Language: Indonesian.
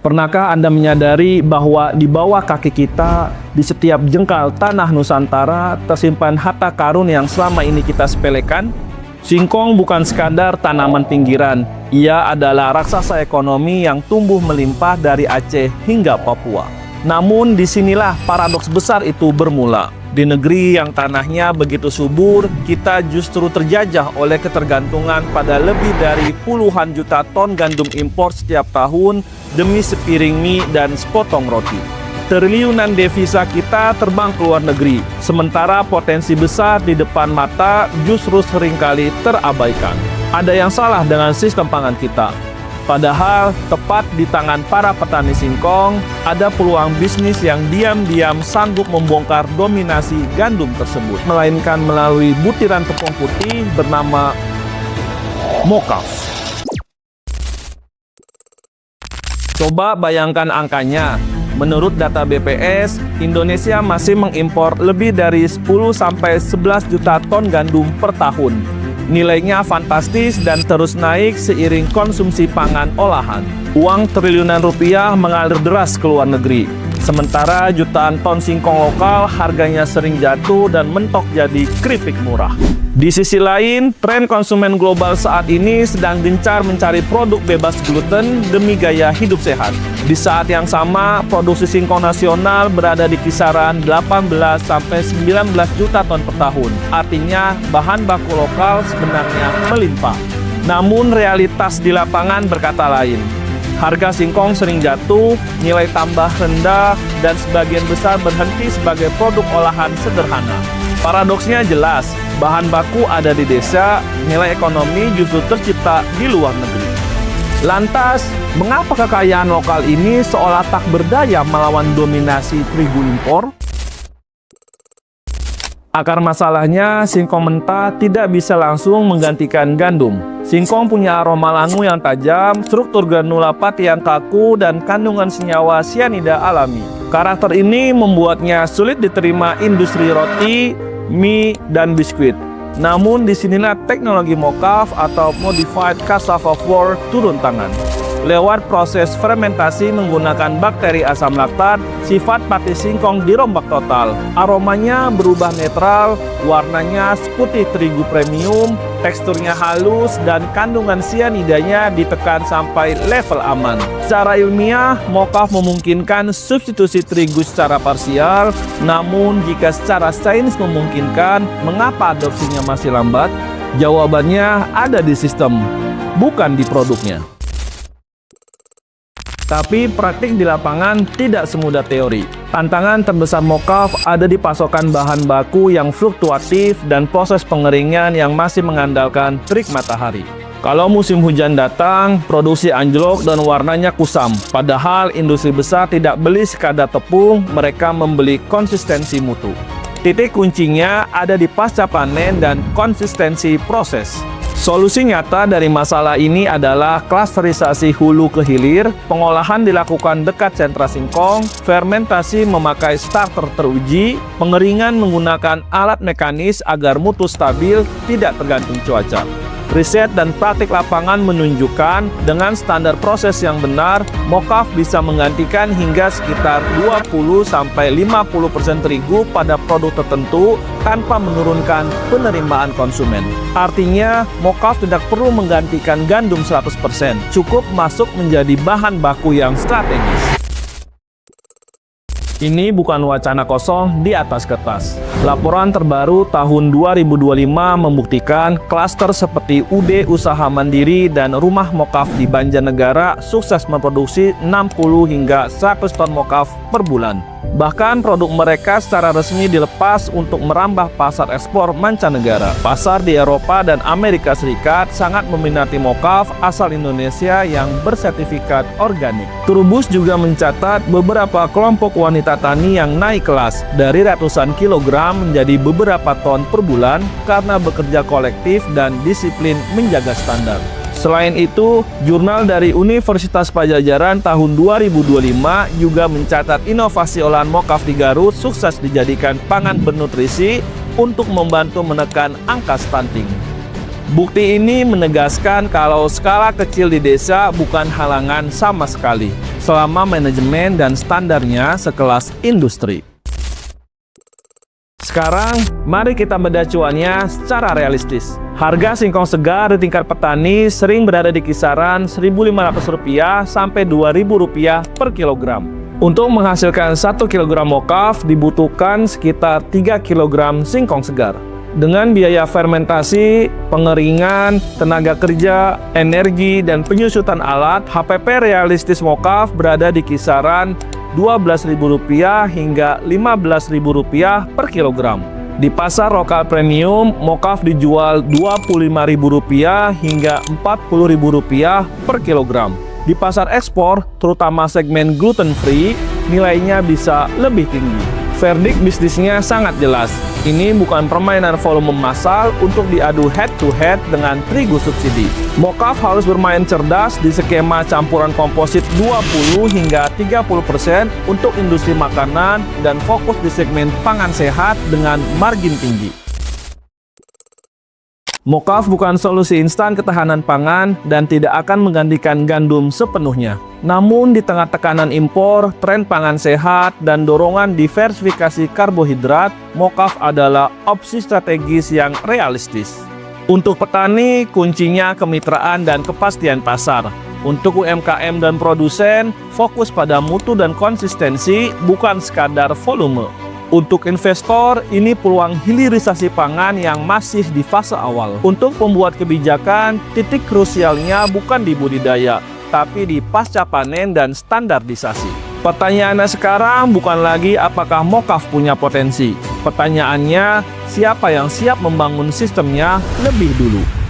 Pernahkah Anda menyadari bahwa di bawah kaki kita, di setiap jengkal tanah Nusantara, tersimpan harta karun yang selama ini kita sepelekan? Singkong bukan sekadar tanaman pinggiran, ia adalah raksasa ekonomi yang tumbuh melimpah dari Aceh hingga Papua. Namun disinilah paradoks besar itu bermula. Di negeri yang tanahnya begitu subur, kita justru terjajah oleh ketergantungan pada lebih dari puluhan juta ton gandum impor setiap tahun demi sepiring mie dan sepotong roti. Triliunan devisa kita terbang ke luar negeri, sementara potensi besar di depan mata justru seringkali terabaikan. Ada yang salah dengan sistem pangan kita. Padahal tepat di tangan para petani singkong, ada peluang bisnis yang diam-diam sanggup membongkar dominasi gandum tersebut, melainkan melalui butiran tepung putih bernama mokaf. Coba bayangkan angkanya. Menurut data BPS, Indonesia masih mengimpor lebih dari 10-11 juta ton gandum per tahun. Nilainya fantastis dan terus naik seiring konsumsi pangan olahan. Uang triliunan rupiah mengalir deras ke luar negeri. Sementara jutaan ton singkong lokal harganya sering jatuh dan mentok jadi keripik murah. Di sisi lain, tren konsumen global saat ini sedang gencar mencari produk bebas gluten demi gaya hidup sehat. Di saat yang sama, produksi singkong nasional berada di kisaran 18-19 juta ton per tahun. Artinya, bahan baku lokal sebenarnya melimpah. Namun, realitas di lapangan berkata lain. Harga singkong sering jatuh, nilai tambah rendah, dan sebagian besar berhenti sebagai produk olahan sederhana. Paradoksnya jelas, bahan baku ada di desa, nilai ekonomi justru tercipta di luar negeri. Lantas, mengapa kekayaan lokal ini seolah tak berdaya melawan dominasi terigu impor? Akar masalahnya, singkong mentah tidak bisa langsung menggantikan gandum. Singkong punya aroma langu yang tajam, struktur granula pati yang kaku, dan kandungan senyawa sianida alami. Karakter ini membuatnya sulit diterima industri roti, mie, dan biskuit. Namun disinilah teknologi mokaf atau Modified Cassava Flour turun tangan. Lewat proses fermentasi menggunakan bakteri asam laktat, sifat pati singkong dirombak total. Aromanya berubah netral, warnanya seputih terigu premium, teksturnya halus, dan kandungan sianidanya ditekan sampai level aman. Secara ilmiah, mokaf memungkinkan substitusi terigu secara parsial, namun jika secara sains memungkinkan, mengapa adopsinya masih lambat? Jawabannya ada di sistem, bukan di produknya. Tapi praktik di lapangan tidak semudah teori. Tantangan terbesar mokaf ada di pasokan bahan baku yang fluktuatif dan proses pengeringan yang masih mengandalkan terik matahari. Kalau musim hujan datang, produksi anjlok dan warnanya kusam. Padahal industri besar tidak beli sekadar tepung, mereka membeli konsistensi mutu. Titik kuncinya ada di pasca panen dan konsistensi proses. Solusi nyata dari masalah ini adalah klasterisasi hulu ke hilir, pengolahan dilakukan dekat sentra singkong, fermentasi memakai starter teruji, pengeringan menggunakan alat mekanis agar mutu stabil tidak tergantung cuaca. Riset dan praktik lapangan menunjukkan dengan standar proses yang benar, mokaf bisa menggantikan hingga sekitar 20-50% terigu pada produk tertentu tanpa menurunkan penerimaan konsumen. Artinya, mokaf tidak perlu menggantikan gandum 100%, cukup masuk menjadi bahan baku yang strategis. Ini bukan wacana kosong di atas kertas. Laporan terbaru tahun 2025 membuktikan klaster seperti UD Usaha Mandiri dan Rumah Mokaf di Banjarnegara sukses memproduksi 60 hingga 100 ton mokaf per bulan. Bahkan produk mereka secara resmi dilepas untuk merambah pasar ekspor mancanegara. Pasar di Eropa dan Amerika Serikat sangat meminati mokaf asal Indonesia yang bersertifikat organik. Trubus juga mencatat beberapa kelompok wanita tani yang naik kelas dari ratusan kilogram menjadi beberapa ton per bulan karena bekerja kolektif dan disiplin menjaga standar. Selain itu, jurnal dari Universitas Padjadjaran tahun 2025 juga mencatat inovasi olahan mokaf di Garut sukses dijadikan pangan bernutrisi untuk membantu menekan angka stunting. Bukti ini menegaskan kalau skala kecil di desa bukan halangan sama sekali. selama manajemen dan standarnya sekelas industri. Sekarang, mari kita bedah cuannya secara realistis. Harga singkong segar di tingkat petani sering berada di kisaran Rp1.500 sampai Rp2.000 per kilogram. Untuk menghasilkan 1 kg mokaf dibutuhkan sekitar 3 kg singkong segar. Dengan biaya fermentasi, pengeringan, tenaga kerja, energi, dan penyusutan alat, HPP realistis mokaf berada di kisaran Rp12.000 hingga Rp15.000 per kilogram. Di pasar lokal premium, mokaf dijual Rp25.000 hingga Rp40.000 per kilogram. Di pasar ekspor, terutama segmen gluten free, nilainya bisa lebih tinggi. Verdict bisnisnya sangat jelas. Ini bukan permainan volume massal untuk diadu head-to-head dengan terigu subsidi. Mokaf harus bermain cerdas di skema campuran komposit 20 hingga 30% untuk industri makanan dan fokus di segmen pangan sehat dengan margin tinggi. Mokaf bukan solusi instan ketahanan pangan dan tidak akan menggantikan gandum sepenuhnya. Namun di tengah tekanan impor, tren pangan sehat, dan dorongan diversifikasi karbohidrat, mokaf adalah opsi strategis yang realistis. Untuk petani, kuncinya kemitraan dan kepastian pasar. Untuk UMKM dan produsen, fokus pada mutu dan konsistensi, bukan sekadar volume. Untuk investor, ini peluang hilirisasi pangan yang masih di fase awal. Untuk pembuat kebijakan, titik krusialnya bukan di budidaya, tapi di pasca panen dan standarisasi. Pertanyaannya sekarang bukan lagi apakah mokaf punya potensi. Pertanyaannya, siapa yang siap membangun sistemnya lebih dulu.